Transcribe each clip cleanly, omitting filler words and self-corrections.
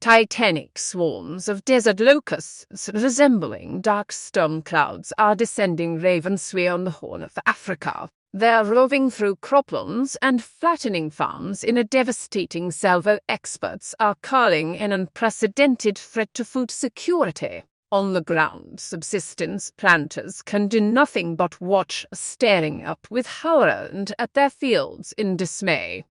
Titanic swarms of desert locusts resembling dark storm clouds are descending ravenously on the Horn of Africa. They're roving through croplands and flattening farms in a devastating salvo. Experts are calling an unprecedented threat to food security. On the ground, subsistence planters can do nothing but watch, staring up with horror and at their fields in dismay.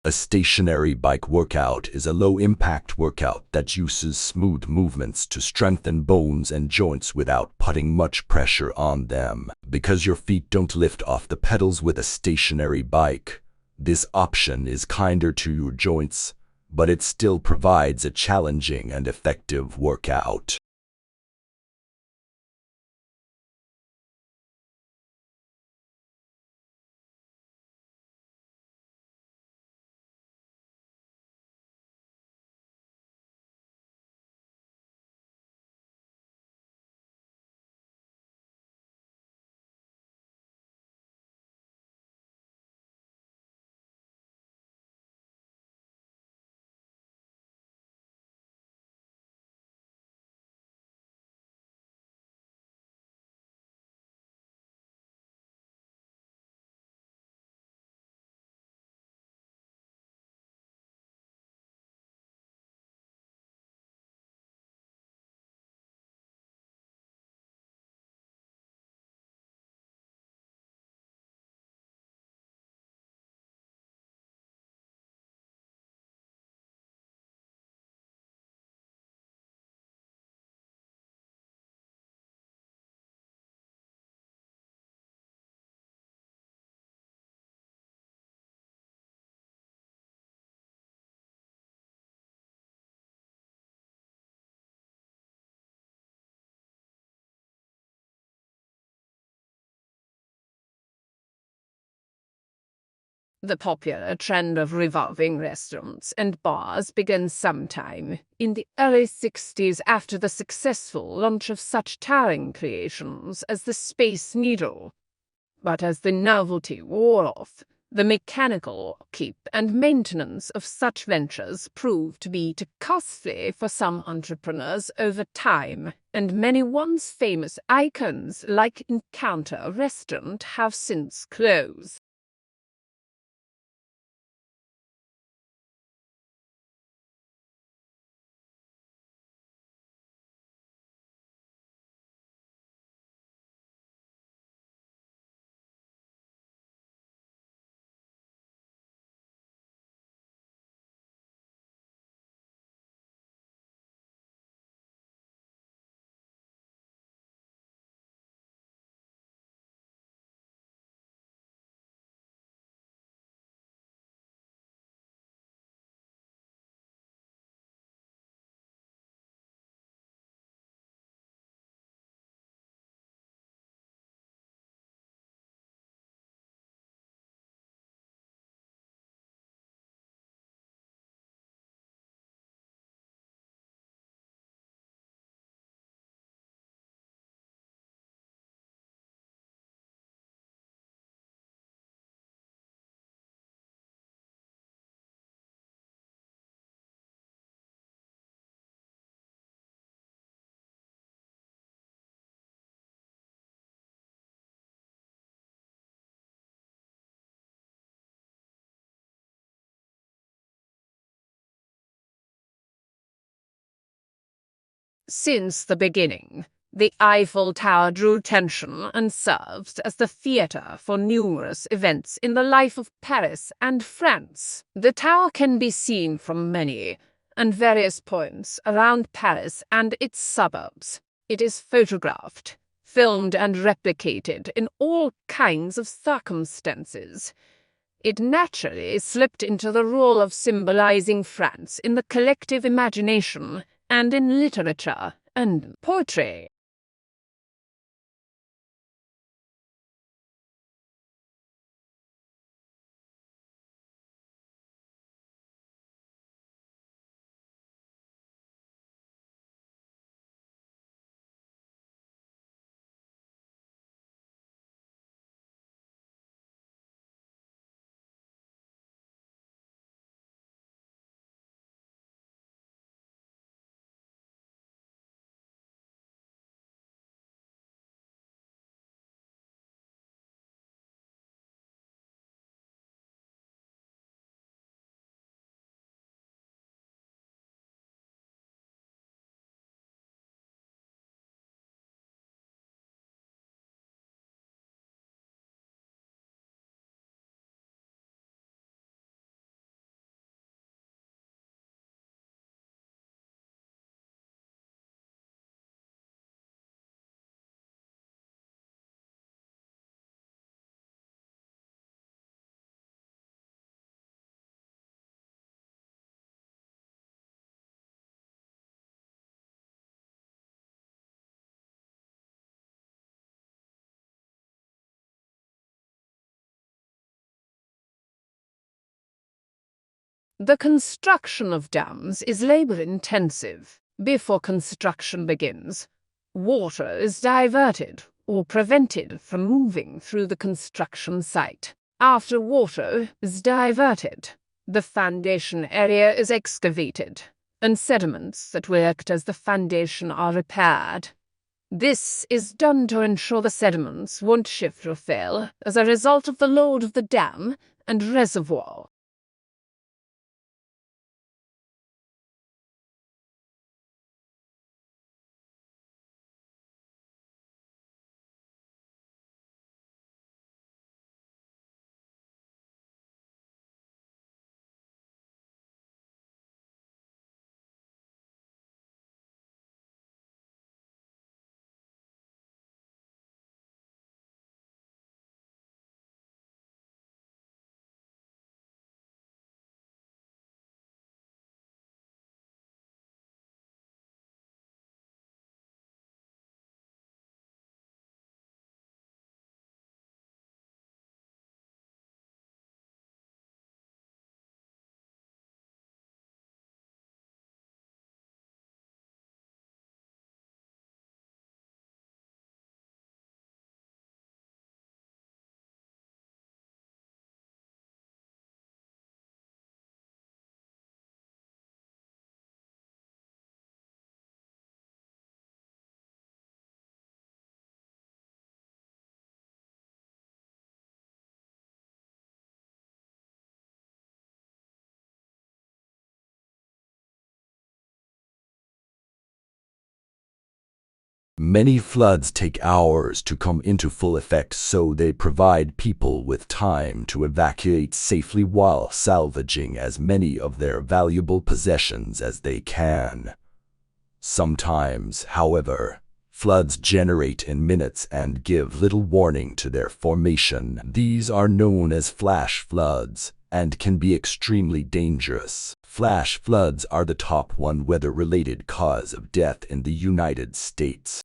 A stationary bike workout is a low-impact workout that uses smooth movements to strengthen bones and joints without putting much pressure on them. Because your feet don't lift off the pedals with a stationary bike, this option is kinder to your joints, but it still provides a challenging and effective workout. The popular trend of revolving restaurants and bars began sometime in the early 60s after the successful launch of such towering creations as the Space Needle. But as the novelty wore off, the mechanical upkeep and maintenance of such ventures proved to be too costly for some entrepreneurs over time, and many once famous icons like Encounter Restaurant have since closed. Since the beginning, the Eiffel Tower drew attention and serves as the theater for numerous events in the life of Paris and France. The tower can be seen from many and various points around Paris and its suburbs. It is photographed, filmed and replicated in all kinds of circumstances. It naturally slipped into the role of symbolizing France in the collective imagination and in literature and poetry. The construction of dams is labor-intensive. Before construction begins, water is diverted or prevented from moving through the construction site. After water is diverted, the foundation area is excavated, and sediments that worked as the foundation are repaired. This is done to ensure the sediments won't shift or fail as a result of the load of the dam and reservoir. Many floods take hours to come into full effect, so they provide people with time to evacuate safely while salvaging as many of their valuable possessions as they can. Sometimes, however, floods generate in minutes and give little warning to their formation. These are known as flash floods and can be extremely dangerous. Flash floods are the top one weather-related cause of death in the United States.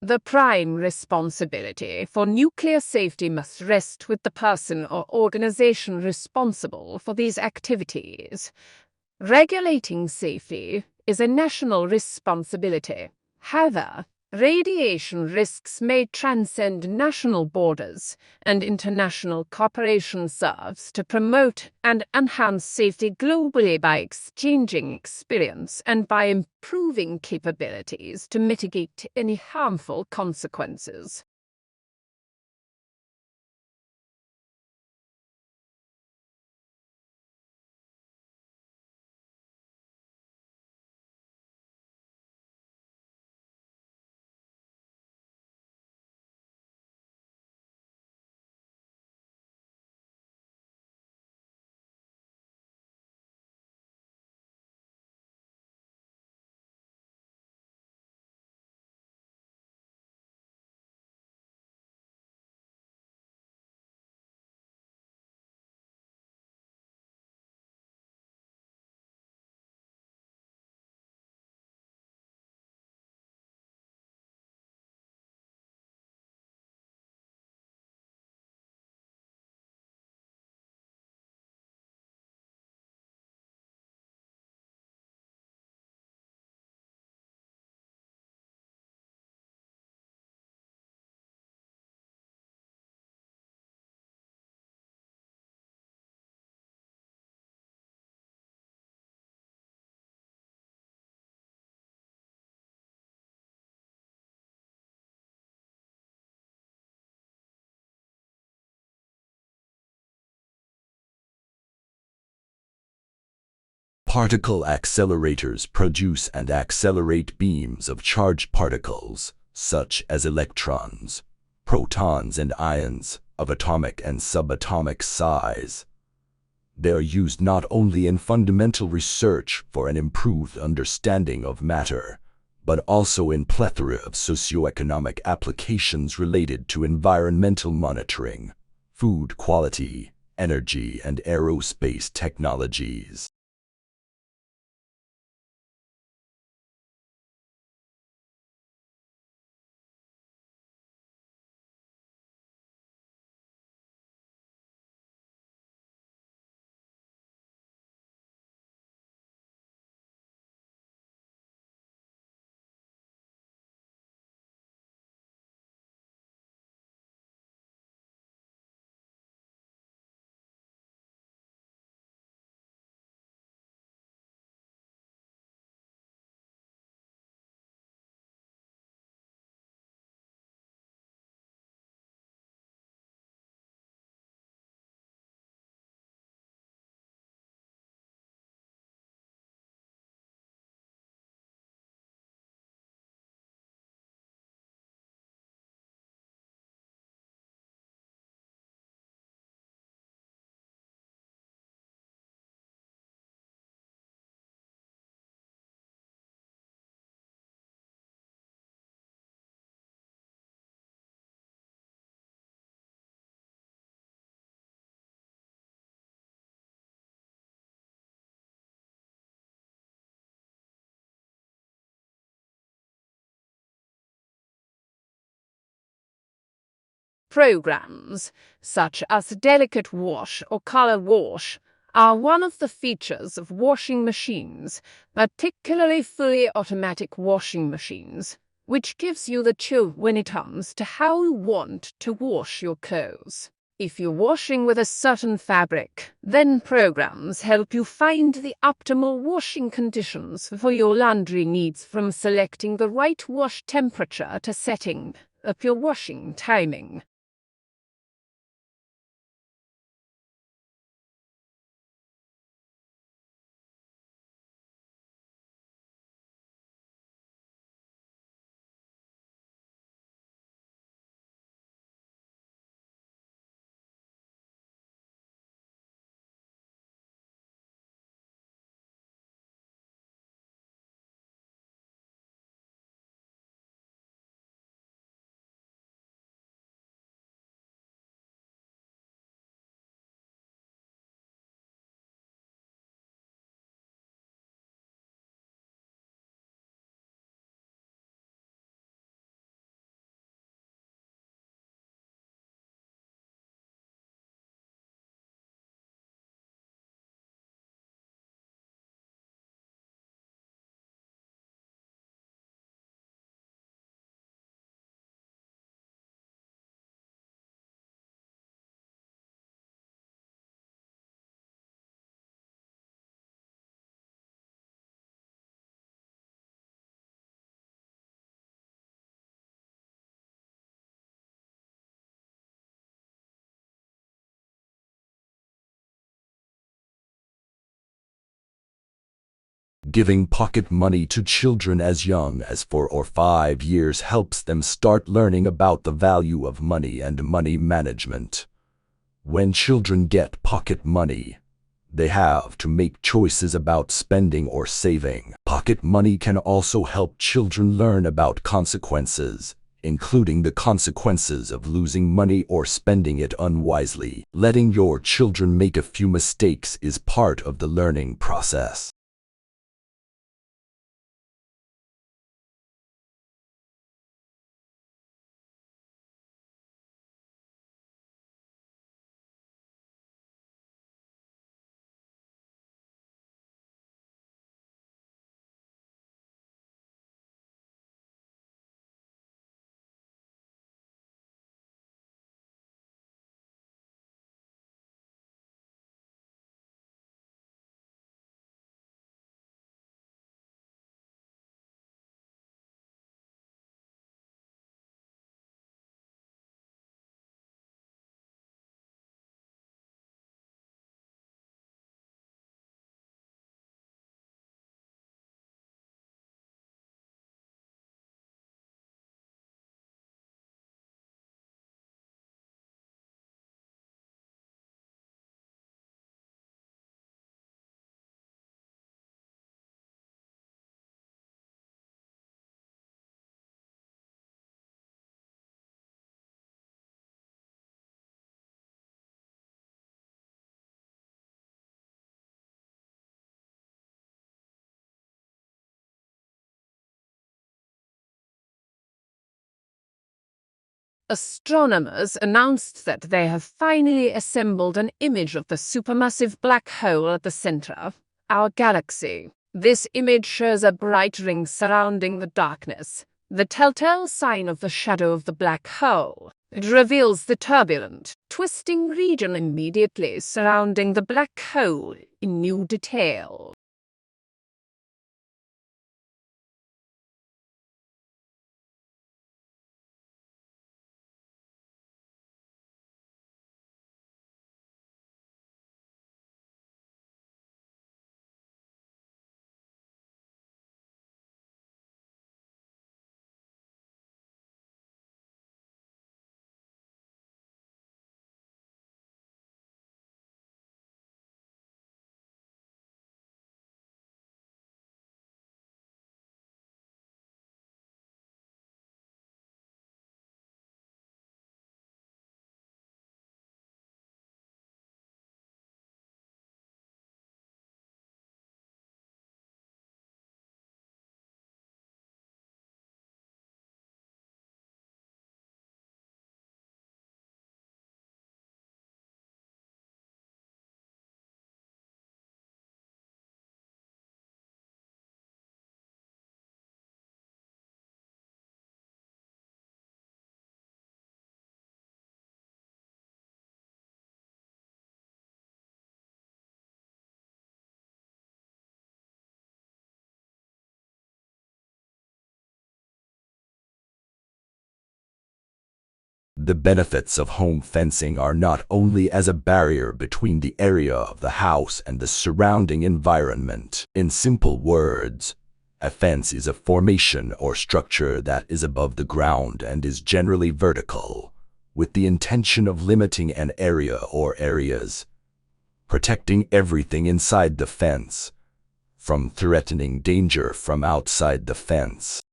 The prime responsibility for nuclear safety must rest with the person or organization responsible for these activities. Regulating safety is a national responsibility. However, radiation risks may transcend national borders, and international cooperation serves to promote and enhance safety globally by exchanging experience and by improving capabilities to mitigate any harmful consequences. Particle accelerators produce and accelerate beams of charged particles, such as electrons, protons, and ions of atomic and subatomic size. They are used not only in fundamental research for an improved understanding of matter, but also in plethora of socioeconomic applications related to environmental monitoring, food quality, energy, and aerospace technologies. Programs, such as delicate wash or color wash, are one of the features of washing machines, particularly fully automatic washing machines, which gives you the choice when it comes to how you want to wash your clothes. If you're washing with a certain fabric, then programs help you find the optimal washing conditions for your laundry needs, from selecting the right wash temperature to setting up your washing timing. Giving pocket money to children as young as 4 or 5 years helps them start learning about the value of money and money management. When children get pocket money, they have to make choices about spending or saving. Pocket money can also help children learn about consequences, including the consequences of losing money or spending it unwisely. Letting your children make a few mistakes is part of the learning process. Astronomers announced that they have finally assembled an image of the supermassive black hole at the center of our galaxy. This image shows a bright ring surrounding the darkness, the telltale sign of the shadow of the black hole. It reveals the turbulent, twisting region immediately surrounding the black hole in new detail. The benefits of home fencing are not only as a barrier between the area of the house and the surrounding environment. In simple words, a fence is a formation or structure that is above the ground and is generally vertical, with the intention of limiting an area or areas, protecting everything inside the fence from threatening danger from outside the fence.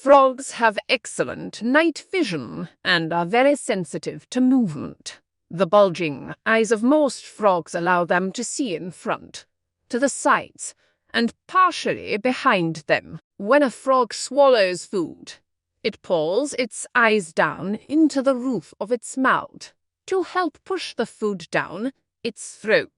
Frogs have excellent night vision and are very sensitive to movement. The bulging eyes of most frogs allow them to see in front, to the sides, and partially behind them. When a frog swallows food, it pulls its eyes down into the roof of its mouth to help push the food down its throat.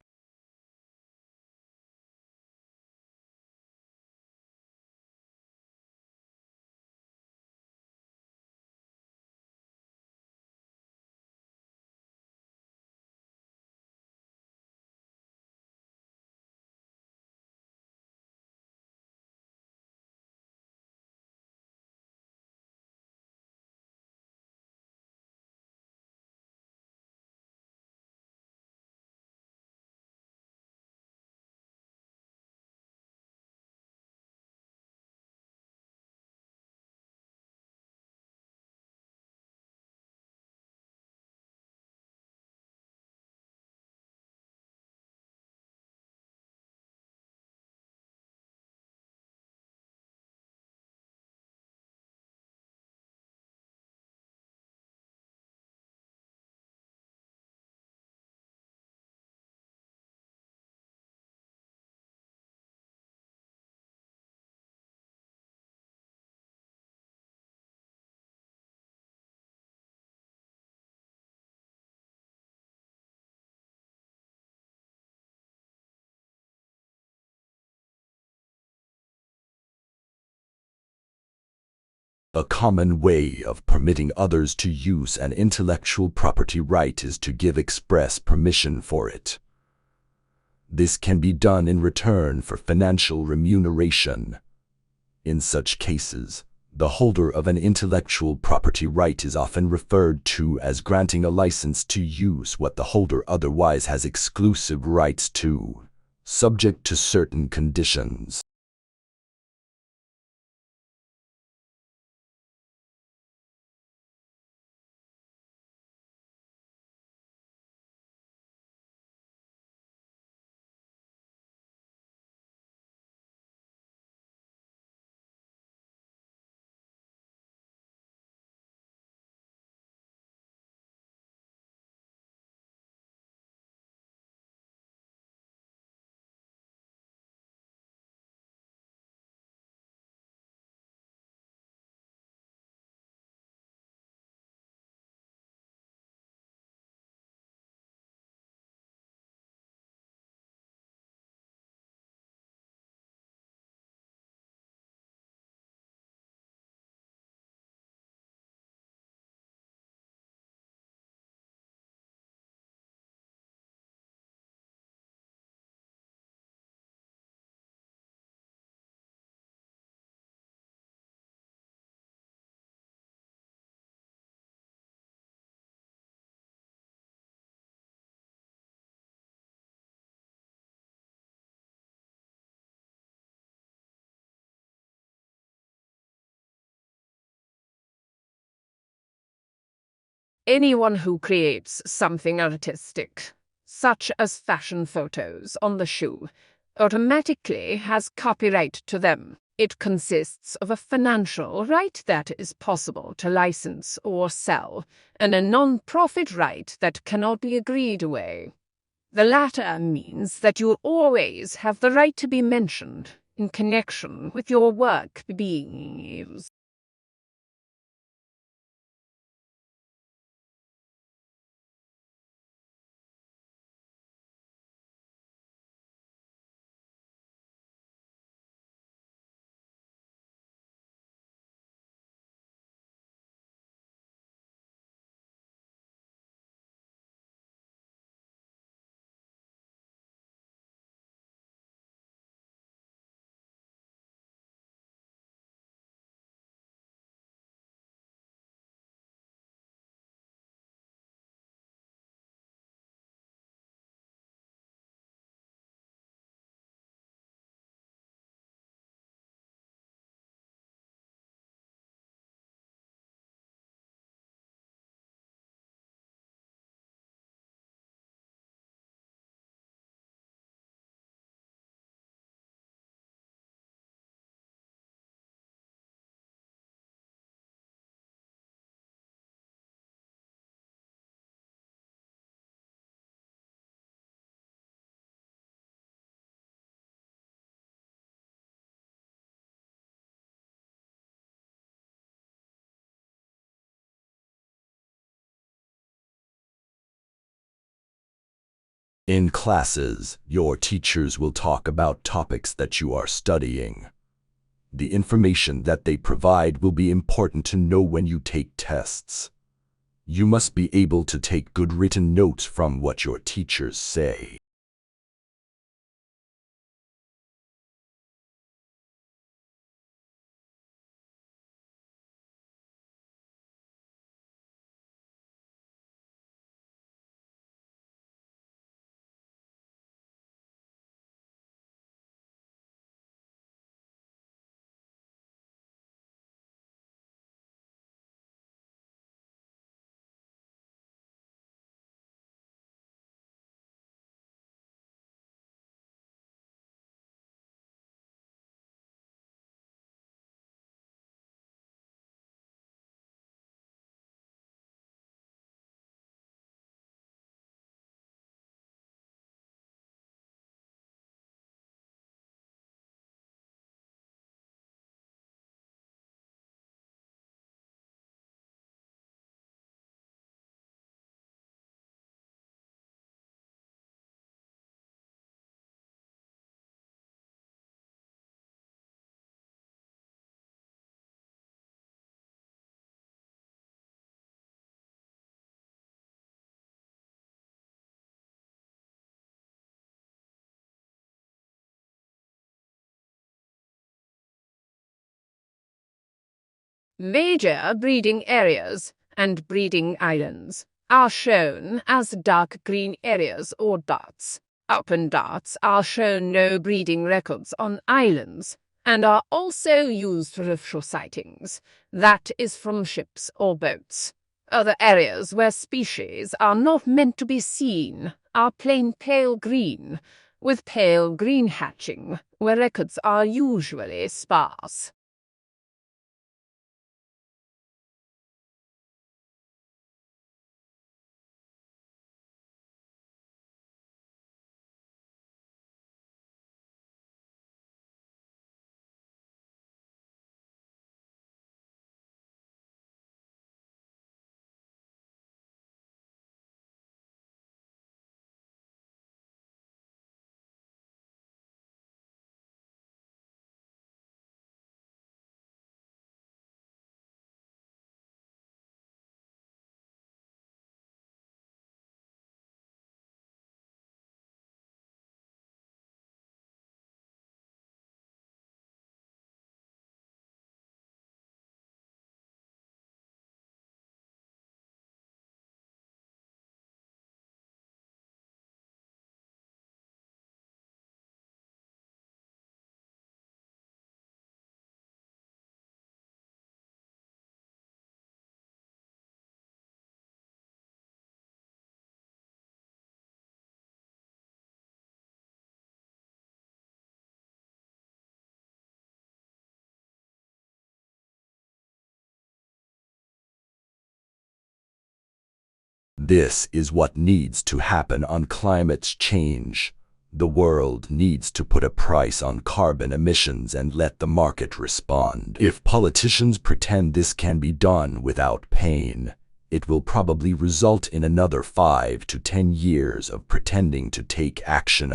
A common way of permitting others to use an intellectual property right is to give express permission for it. This can be done in return for financial remuneration. In such cases, the holder of an intellectual property right is often referred to as granting a license to use what the holder otherwise has exclusive rights to, subject to certain conditions. Anyone who creates something artistic, such as fashion photos on the shoe, automatically has copyright to them. It consists of a financial right that is possible to license or sell, and a non-profit right that cannot be agreed away. The latter means that you always have the right to be mentioned in connection with your work being used. In classes, your teachers will talk about topics that you are studying. The information that they provide will be important to know when you take tests. You must be able to take good written notes from what your teachers say. Major breeding areas and breeding islands are shown as dark green areas or dots. Open dots are shown no breeding records on islands and are also used for offshore sightings, that is from ships or boats. Other areas where species are not meant to be seen are plain pale green, with pale green hatching, where records are usually sparse. This is what needs to happen on climate change. The world needs to put a price on carbon emissions and let the market respond. If politicians pretend this can be done without pain, it will probably result in another 5 to 10 years of pretending to take action.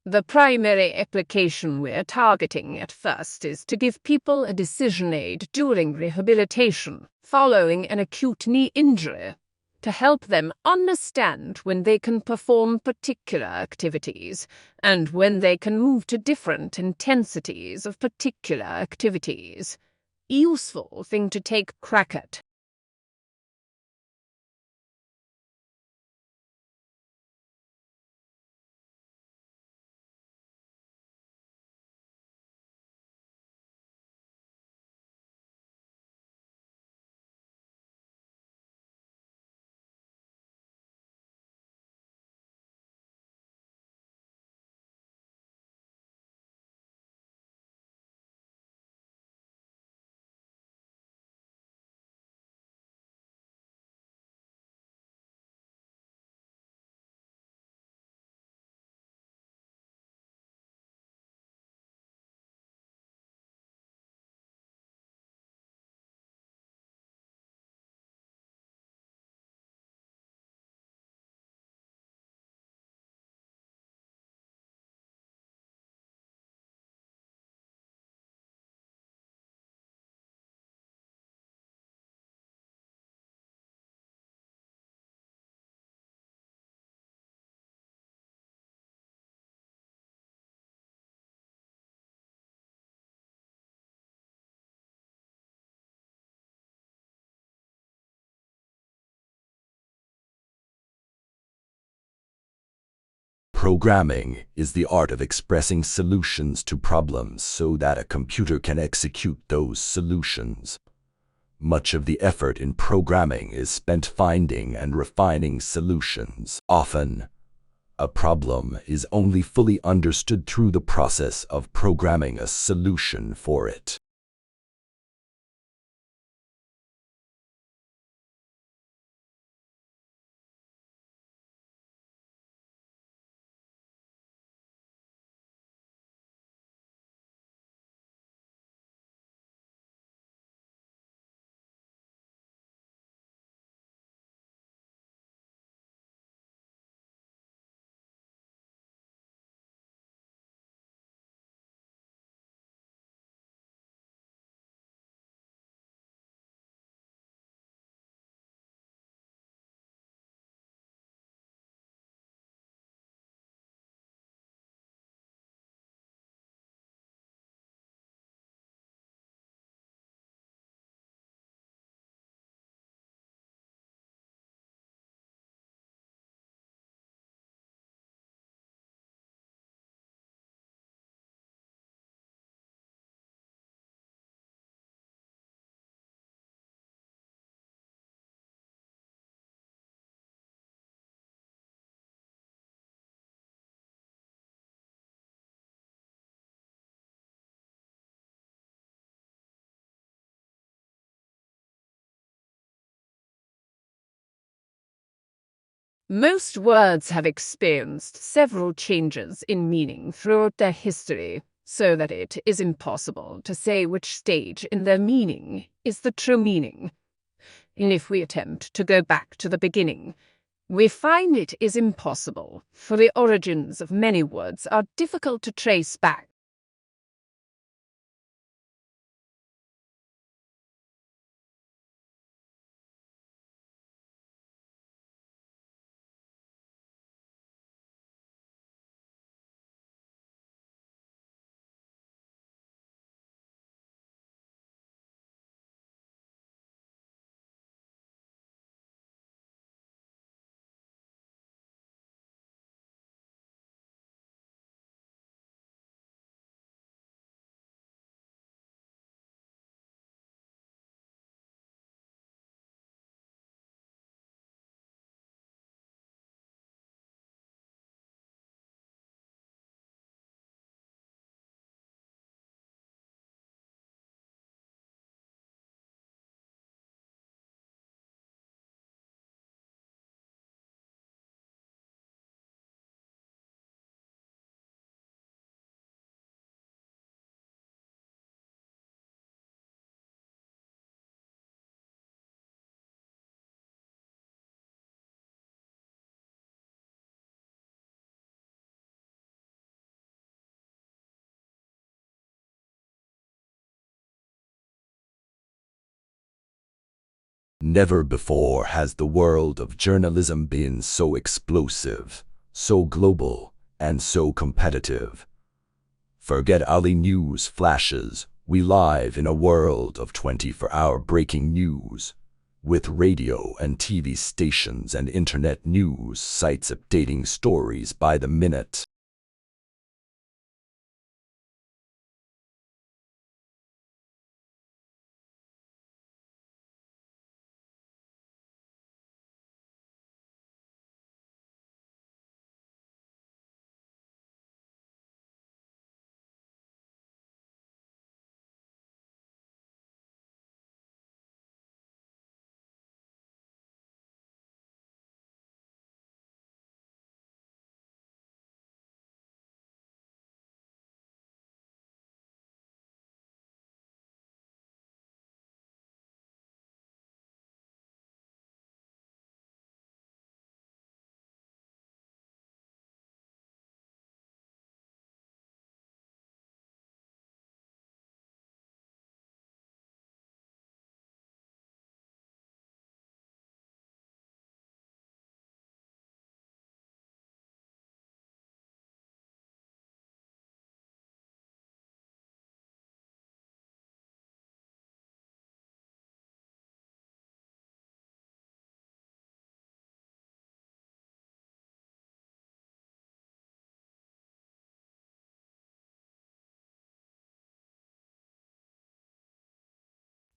The primary application we're targeting at first is to give people a decision aid during rehabilitation following an acute knee injury, to help them understand when they can perform particular activities and when they can move to different intensities of particular activities. Useful thing to take crack at. Programming is the art of expressing solutions to problems so that a computer can execute those solutions. Much of the effort in programming is spent finding and refining solutions. Often, a problem is only fully understood through the process of programming a solution for it. Most words have experienced several changes in meaning throughout their history, so that it is impossible to say which stage in their meaning is the true meaning. And if we attempt to go back to the beginning, we find it is impossible, for the origins of many words are difficult to trace back. Never before has the world of journalism been so explosive, so global, and so competitive. Forget Ali news flashes. We live in a world of 24-hour breaking news, with radio and TV stations and internet news sites updating stories by the minute.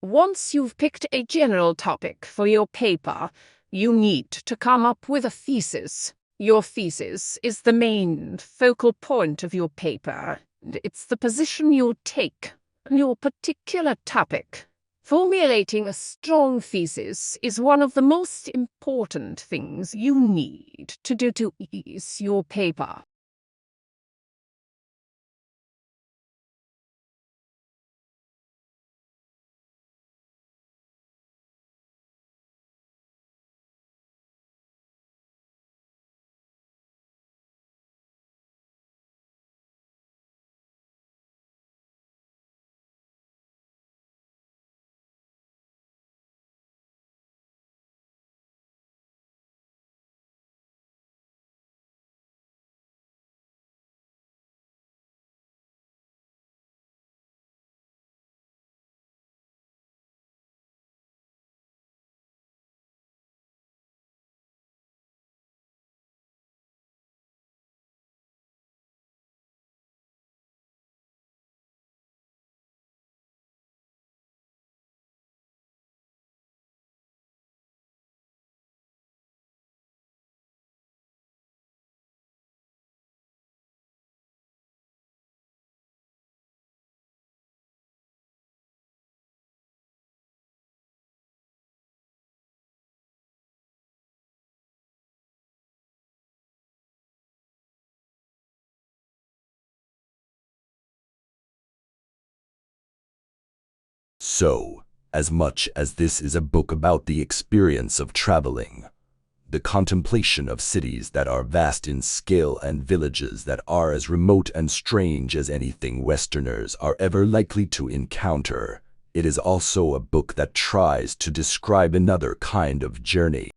Once you've picked a general topic for your paper, you need to come up with a thesis. Your thesis is the main focal point of your paper. It's the position you take on your particular topic. Formulating a strong thesis is one of the most important things you need to do to ease your paper. So, as much as this is a book about the experience of traveling, the contemplation of cities that are vast in scale and villages that are as remote and strange as anything Westerners are ever likely to encounter, it is also a book that tries to describe another kind of journey.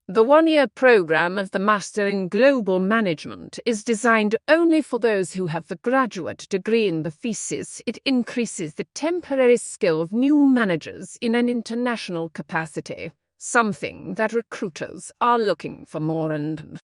The one-year program of the Master in Global Management is designed only for those who have the graduate degree in the thesis. It increases the temporary skill of new managers in an international capacity, something that recruiters are looking for more and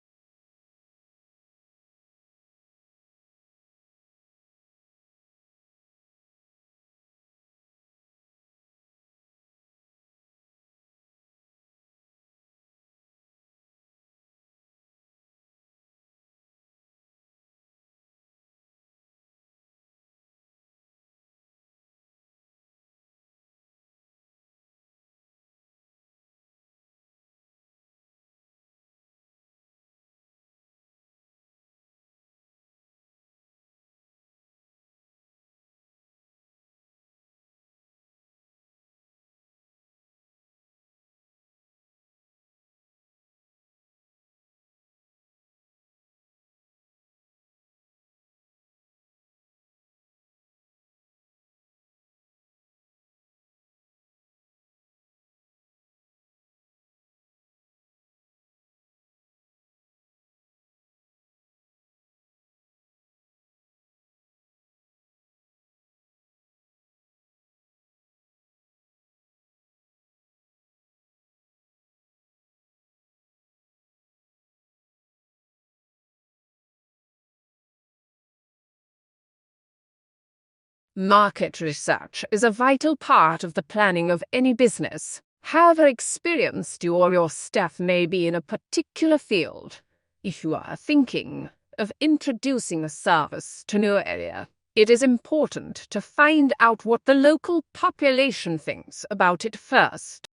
market research is a vital part of the planning of any business. However experienced you or your staff may be in a particular field, if you are thinking of introducing a service to a new area, it is important to find out what the local population thinks about it first.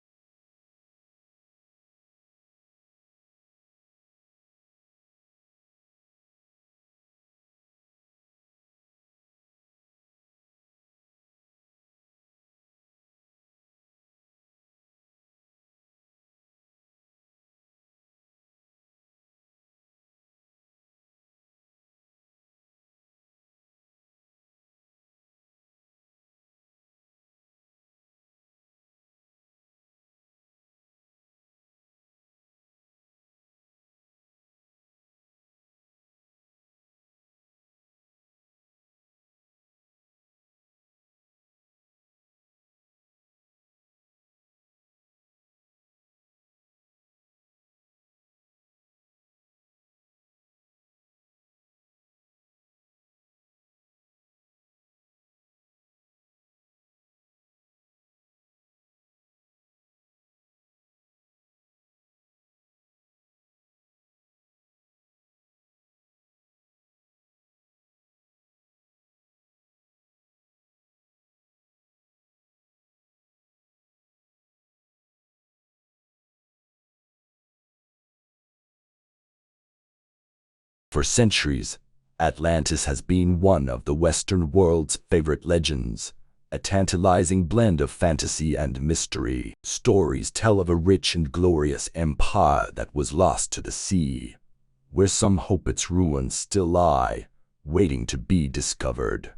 For centuries, Atlantis has been one of the Western world's favorite legends, a tantalizing blend of fantasy and mystery. Stories tell of a rich and glorious empire that was lost to the sea, where some hope its ruins still lie, waiting to be discovered.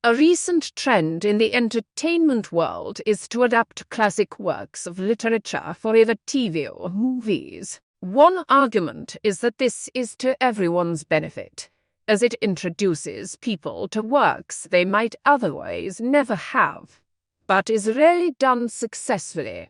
A recent trend in the entertainment world is to adapt classic works of literature for either TV or movies. One argument is that this is to everyone's benefit, as it introduces people to works they might otherwise never have, but is rarely done successfully.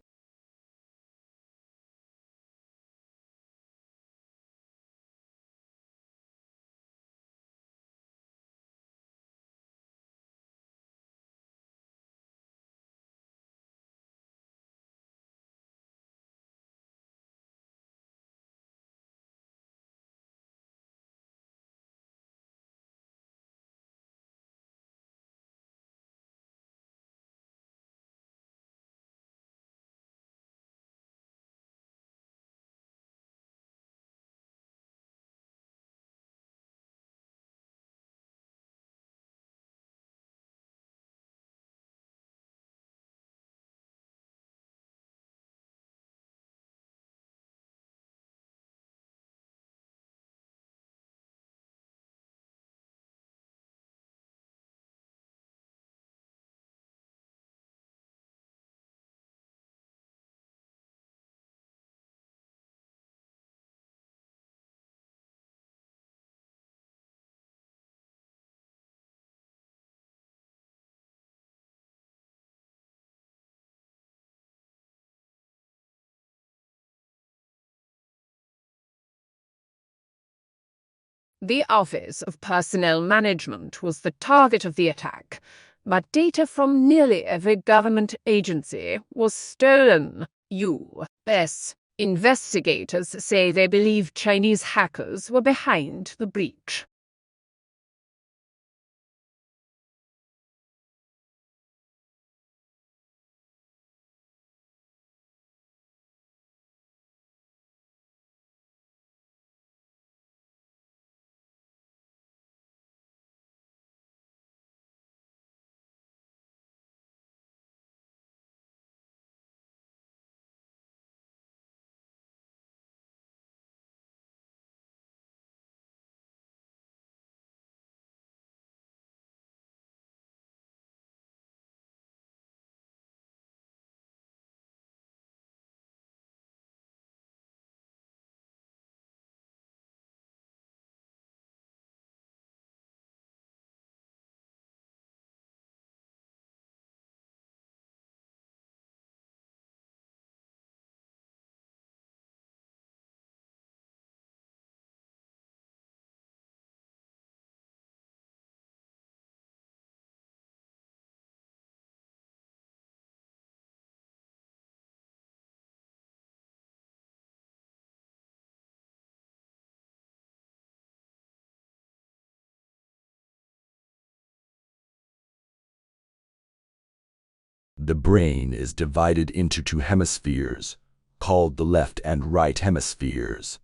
The Office of Personnel Management was the target of the attack, but data from nearly every government agency was stolen. U.S. investigators say they believe Chinese hackers were behind the breach. The brain is divided into two hemispheres, called the left and right hemispheres.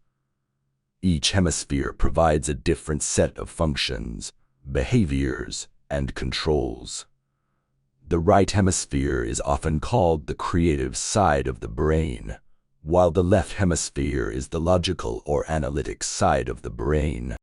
Each hemisphere provides a different set of functions, behaviors, and controls. The right hemisphere is often called the creative side of the brain, while the left hemisphere is the logical or analytic side of the brain.